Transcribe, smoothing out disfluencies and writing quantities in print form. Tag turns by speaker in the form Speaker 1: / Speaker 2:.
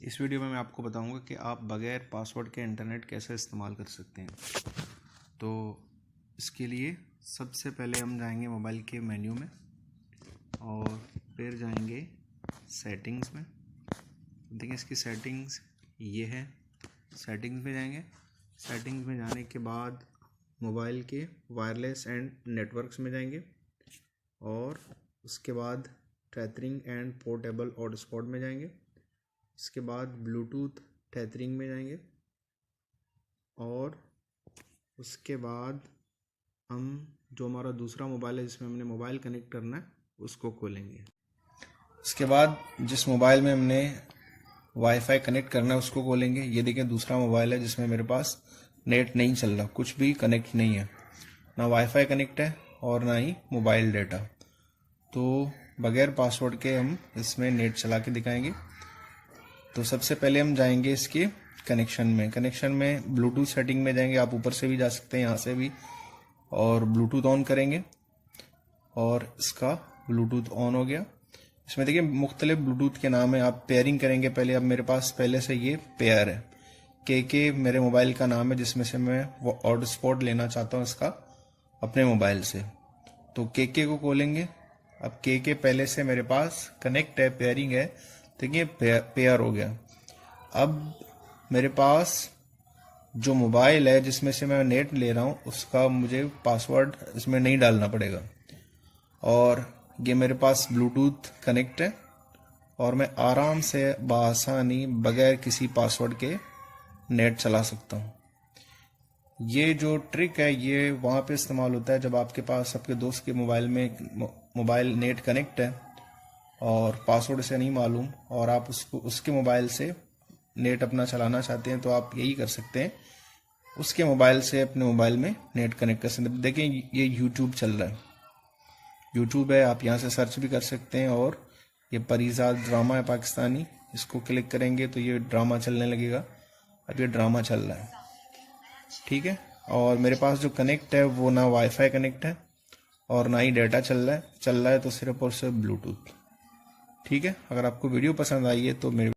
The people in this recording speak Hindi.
Speaker 1: इस वीडियो में मैं आपको बताऊंगा कि आप बगैर पासवर्ड के इंटरनेट कैसे इस्तेमाल कर सकते हैं। तो इसके लिए सबसे पहले हम जाएंगे मोबाइल के मेन्यू में और फिर जाएंगे सेटिंग्स में। देखिए इसकी सेटिंग्स ये है। सेटिंग्स में जाएंगे। सेटिंग्स में जाने के बाद मोबाइल के वायरलेस एंड नेटवर्क्स में जाएंगे और उसके बाद टेथरिंग एंड पोर्टेबल हॉटस्पॉट में जाएंगे। इसके बाद ब्लूटूथ टेथरिंग में जाएंगे और उसके बाद हम जो हमारा दूसरा मोबाइल है जिसमें हमने मोबाइल कनेक्ट करना है उसको खोलेंगे। उसके बाद जिस मोबाइल में हमने वाईफाई कनेक्ट करना है उसको खोलेंगे। ये देखें दूसरा मोबाइल है जिसमें मेरे पास नेट नहीं चल रहा, कुछ भी कनेक्ट नहीं है, ना वाईफाई कनेक्ट है और ना ही मोबाइल डेटा। तो बगैर पासवर्ड के हम इसमें नेट चला के दिखाएंगे। तो सबसे पहले हम जाएंगे इसके कनेक्शन में ब्लूटूथ सेटिंग में जाएंगे। आप ऊपर से भी जा सकते हैं, यहाँ से भी, और ब्लूटूथ ऑन करेंगे और इसका ब्लूटूथ ऑन हो गया। इसमें देखिए मुख्तलिफ ब्लूटूथ के नाम है, आप पेयरिंग करेंगे पहले। अब मेरे पास पहले से ये पेयर है, के मेरे मोबाइल का नाम है जिसमें से मैं वो हॉटस्पॉट लेना चाहता हूँ इसका अपने मोबाइल से। तो के को खोलेंगे। अब के पहले से मेरे पास कनेक्ट है, पेयरिंग है, देखिए पेयर हो गया। अब मेरे पास जो मोबाइल है जिसमें से मैं नेट ले रहा हूँ उसका मुझे पासवर्ड इसमें नहीं डालना पड़ेगा और ये मेरे पास ब्लूटूथ कनेक्ट है और मैं आराम से बआसानी बगैर किसी पासवर्ड के नेट चला सकता हूँ। ये जो ट्रिक है ये वहाँ पे इस्तेमाल होता है जब आपके पास आपके दोस्त के मोबाइल में मोबाइल नेट कनेक्ट है और पासवर्ड से नहीं मालूम और आप उसके मोबाइल से नेट अपना चलाना चाहते हैं, तो आप यही कर सकते हैं, उसके मोबाइल से अपने मोबाइल में नेट कनेक्ट कर सकते हैं। देखें ये यूट्यूब चल रहा है, यूट्यूब है, आप यहाँ से सर्च भी कर सकते हैं। और ये परिजाद ड्रामा है पाकिस्तानी, इसको क्लिक करेंगे तो ये ड्रामा चलने लगेगा। अब ये ड्रामा चल रहा है, ठीक है। और मेरे पास जो कनेक्ट है वो ना वाईफाई कनेक्ट है और ना ही डेटा चल रहा है तो सिर्फ और सिर्फ ब्लूटूथ, ठीक है। अगर आपको वीडियो पसंद आई है तो मेरे